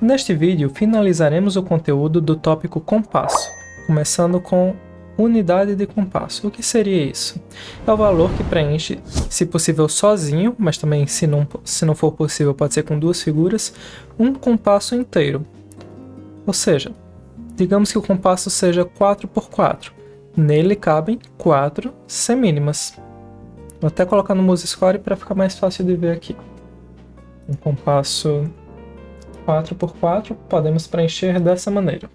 Neste vídeo, finalizaremos o conteúdo do tópico compasso, começando com unidade de compasso. O que seria isso? É o valor que preenche, se possível sozinho, mas também se não for possível pode ser com duas figuras, um compasso inteiro. Ou seja, digamos que o compasso seja 4x4. Nele cabem 4 semínimas. Vou até colocar no MuseScore para ficar mais fácil de ver aqui. Um compasso 4x4 podemos preencher dessa maneira.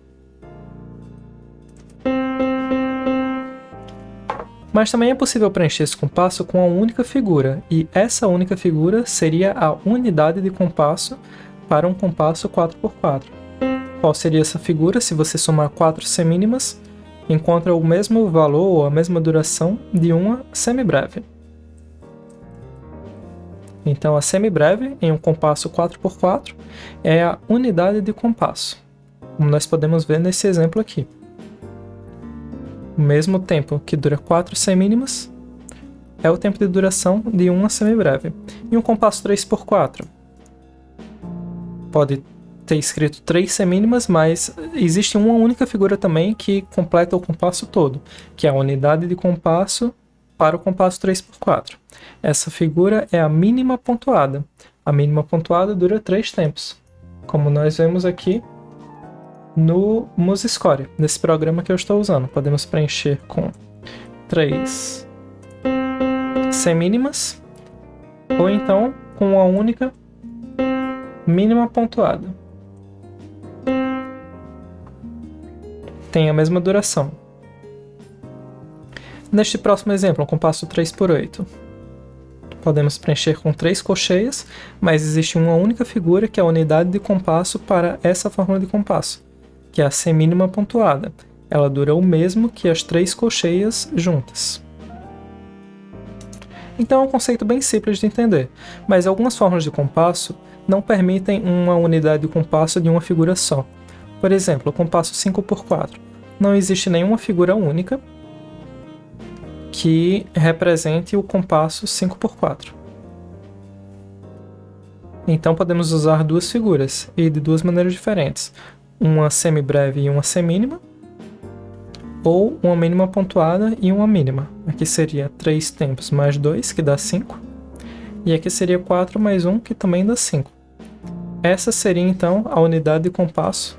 Mas também é possível preencher esse compasso com uma única figura, e essa única figura seria a unidade de compasso para um compasso 4x4. Qual seria essa figura? Se você somar 4 semínimas, encontra o mesmo valor ou a mesma duração de uma semibreve. Então, a semibreve, em um compasso 4x4, é a unidade de compasso, como nós podemos ver nesse exemplo aqui. O mesmo tempo que dura 4 semínimas é o tempo de duração de uma semibreve. E um compasso 3x4 pode ter escrito 3 semínimas, mas existe uma única figura também que completa o compasso todo, que é a unidade de compasso para o compasso 3x4. Essa figura é a mínima pontuada. A mínima pontuada dura 3 tempos, como nós vemos aqui no MuseScore, nesse programa que eu estou usando. Podemos preencher com 3 semínimas ou então com uma única mínima pontuada. Tem a mesma duração. Neste próximo exemplo, um compasso 3x8. Podemos preencher com 3 colcheias, mas existe uma única figura que é a unidade de compasso para essa fórmula de compasso, que é a semínima pontuada. Ela dura o mesmo que as 3 colcheias juntas. Então é um conceito bem simples de entender, mas algumas fórmulas de compasso não permitem uma unidade de compasso de uma figura só. Por exemplo, o compasso 5x4. Não existe nenhuma figura única que represente o compasso 5x4. Então podemos usar duas figuras, e de duas maneiras diferentes. Uma semibreve e uma semínima, ou uma mínima pontuada e uma mínima. Aqui seria 3 tempos mais 2, que dá 5, e aqui seria 4 mais 1, que também dá 5. Essa seria então a unidade de compasso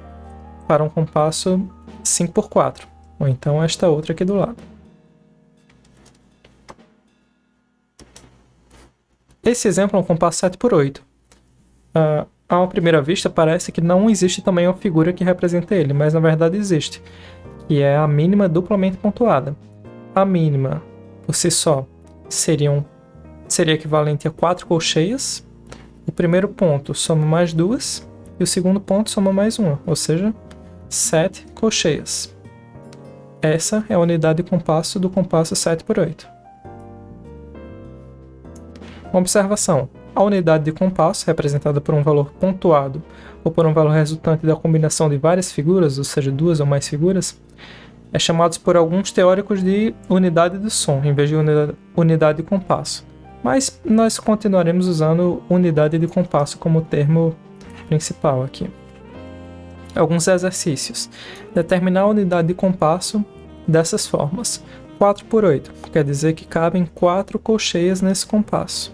para um compasso 5x4, ou então esta outra aqui do lado. Esse exemplo é um compasso 7x8. À uma primeira vista parece que não existe também uma figura que represente ele, mas na verdade existe, que é a mínima duplamente pontuada. A mínima, por si só, seria equivalente a 4 colcheias. O primeiro ponto soma mais 2 e o segundo ponto soma mais 1, ou seja, 7 colcheias. Essa é a unidade de compasso do compasso 7x8. Uma observação: a unidade de compasso, representada por um valor pontuado ou por um valor resultante da combinação de várias figuras, ou seja, duas ou mais figuras, é chamado por alguns teóricos de unidade do som, em vez de unidade de compasso. Mas nós continuaremos usando unidade de compasso como termo principal aqui. Alguns exercícios. Determinar a unidade de compasso dessas formas. 4x8 quer dizer que cabem 4 colcheias nesse compasso.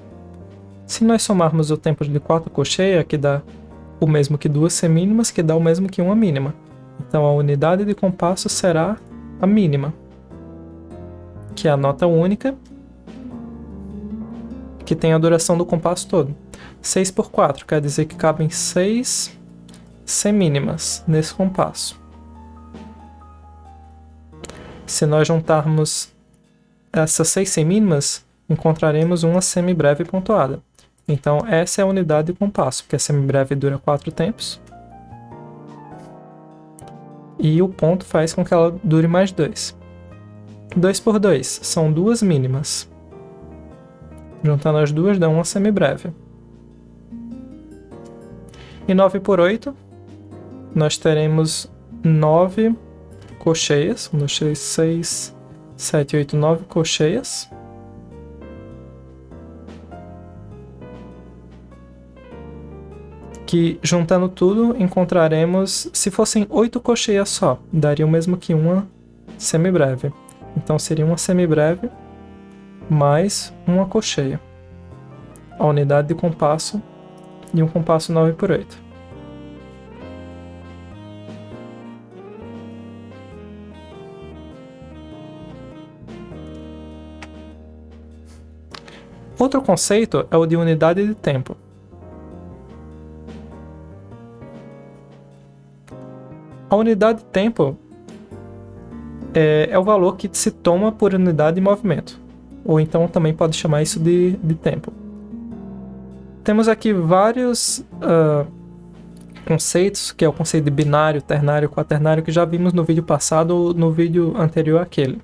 Se nós somarmos o tempo de 4 colcheias, que dá o mesmo que 2 semínimas, que dá o mesmo que uma mínima. Então a unidade de compasso será a mínima, que é a nota única, que tem a duração do compasso todo. 6x4 quer dizer que cabem 6 semínimas nesse compasso. Se nós juntarmos essas 6 semínimas, encontraremos uma semibreve pontuada. Então essa é a unidade de compasso, porque a semibreve dura 4 tempos. E o ponto faz com que ela dure mais 2. 2x2 são 2 mínimas. Juntando as duas dá uma semibreve. E 9x8 nós teremos 9 colcheias. 1, 2, 3, 6, 7, 8, 9 colcheias. que, juntando tudo, encontraremos, se fossem 8 cocheias só, daria o mesmo que uma semibreve. Então seria uma semibreve mais uma cocheia. A unidade de compasso de um compasso 9×8. Outro conceito é o de unidade de tempo. A unidade de tempo é o valor que se toma por unidade de movimento, ou então também pode chamar isso de tempo. Temos aqui vários conceitos, que é o conceito de binário, ternário, quaternário, que já vimos no vídeo passado ou no vídeo anterior àquele.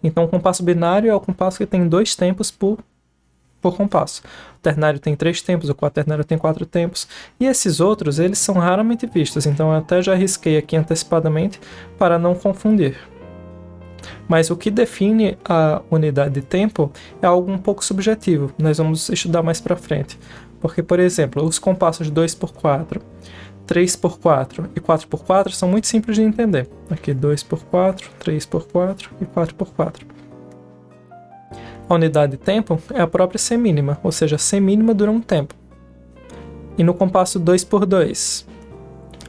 Então, o compasso binário é o compasso que tem 2 tempos por compasso. O ternário tem 3 tempos, o quaternário tem 4 tempos, e esses outros, eles são raramente vistos, então eu até já risquei aqui antecipadamente para não confundir. Mas o que define a unidade de tempo é algo um pouco subjetivo, nós vamos estudar mais para frente. Porque, por exemplo, os compassos 2×4, 3×4 e 4×4 são muito simples de entender. Aqui 2×4, 3×4 e 4×4. A unidade de tempo é a própria semínima, ou seja, a semínima dura um tempo. E no compasso 2×2,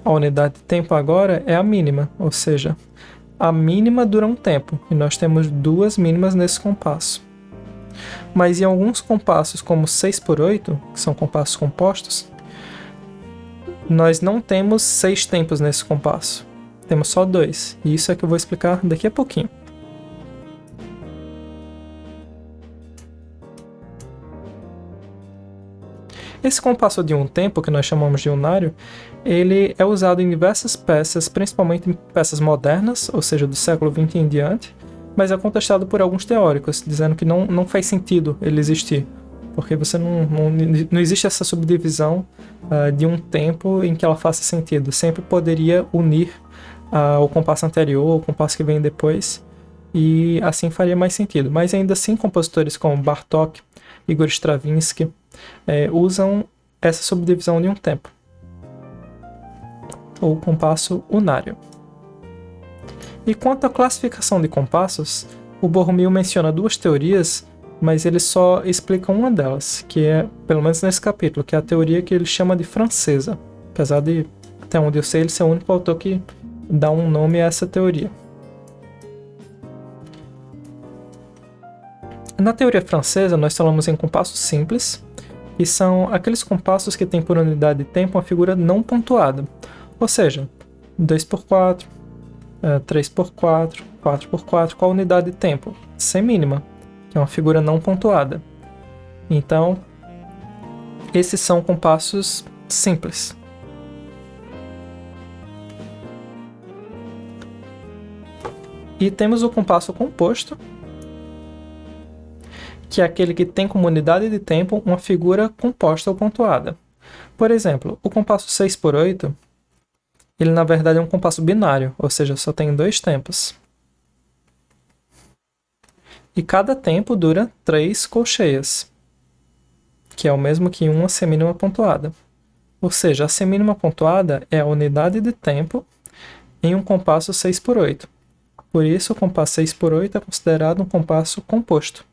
a unidade de tempo agora é a mínima, ou seja, a mínima dura um tempo, e nós temos 2 mínimas nesse compasso. Mas em alguns compassos, como 6×8, que são compassos compostos, nós não temos 6 tempos nesse compasso. Temos só 2, e isso é que eu vou explicar daqui a pouquinho. Esse compasso de um tempo, que nós chamamos de unário, ele é usado em diversas peças, principalmente em peças modernas, ou seja, do século XX em diante, mas é contestado por alguns teóricos, dizendo que não faz sentido ele existir, porque você não existe essa subdivisão de um tempo em que ela faça sentido. Sempre poderia unir o compasso anterior, o compasso que vem depois, e assim faria mais sentido. Mas ainda assim, compositores como Bartók, Igor Stravinsky, usam essa subdivisão de um tempo, ou compasso unário. E quanto à classificação de compassos, o Borromeo menciona 2 teorias, mas ele só explica uma delas, que é, pelo menos nesse capítulo, que é a teoria que ele chama de francesa, apesar de, até onde eu sei, ele ser o único autor que dá um nome a essa teoria. Na teoria francesa, nós falamos em compassos simples, e são aqueles compassos que têm por unidade de tempo uma figura não pontuada, ou seja, 2×4, 3×4, 4×4, qual a unidade de tempo? Semínima, que é uma figura não pontuada. Então, esses são compassos simples. E temos o compasso composto, que é aquele que tem como unidade de tempo uma figura composta ou pontuada. Por exemplo, o compasso 6×8, ele na verdade é um compasso binário, ou seja, só tem 2 tempos. E cada tempo dura 3 colcheias, que é o mesmo que uma semínima pontuada. Ou seja, a semínima pontuada é a unidade de tempo em um compasso 6×8. Por isso, o compasso 6×8 é considerado um compasso composto,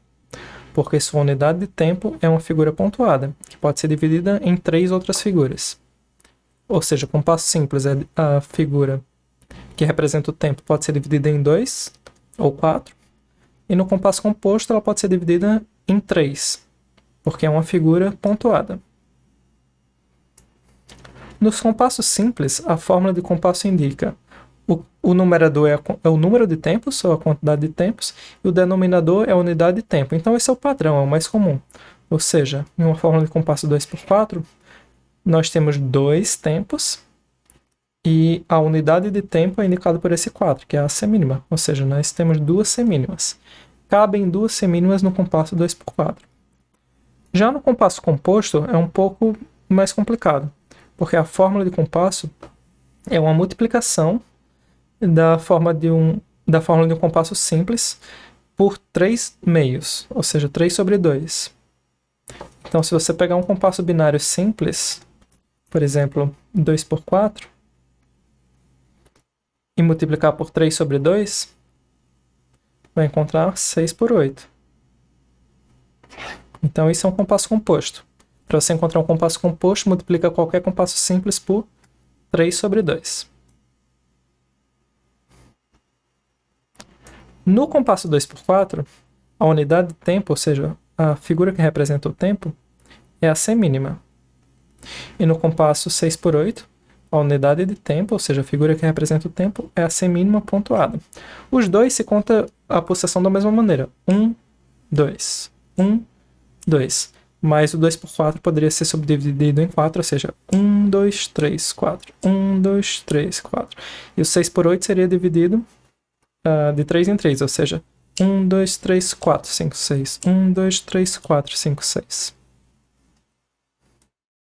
porque sua unidade de tempo é uma figura pontuada, que pode ser dividida em 3 outras figuras. Ou seja, o compasso simples é a figura que representa o tempo, pode ser dividida em 2 ou 4, e no compasso composto ela pode ser dividida em 3, porque é uma figura pontuada. Nos compassos simples, a fórmula de compasso indica o numerador é o número de tempos, ou a quantidade de tempos, e o denominador é a unidade de tempo. Então esse é o padrão, é o mais comum. Ou seja, em uma fórmula de compasso 2×4, nós temos 2 tempos, e a unidade de tempo é indicada por esse 4, que é a semínima. Ou seja, nós temos 2 semínimas. Cabem 2 semínimas no compasso 2×4. Já no compasso composto é um pouco mais complicado, porque a fórmula de compasso é uma multiplicação da fórmula de um compasso simples por 3 meios, ou seja, 3/2. Então, se você pegar um compasso binário simples, por exemplo, 2 por 4, e multiplicar por 3 sobre 2, vai encontrar 6 por 8. Então isso é um compasso composto. Para você encontrar um compasso composto, multiplica qualquer compasso simples por 3 sobre 2. No compasso 2 por 4, a unidade de tempo, ou seja, a figura que representa o tempo, é a semínima. E no compasso 6 por 8, a unidade de tempo, ou seja, a figura que representa o tempo, é a semínima pontuada. Os dois se conta a pulsação da mesma maneira. 1, 2, 1, 2. Mas o 2 por 4 poderia ser subdividido em 4, ou seja, 1, 2, 3, 4. 1, 2, 3, 4. E o 6 por 8 seria dividido de 3 em 3, ou seja, 1, 2, 3, 4, 5, 6. 1, 2, 3, 4, 5, 6.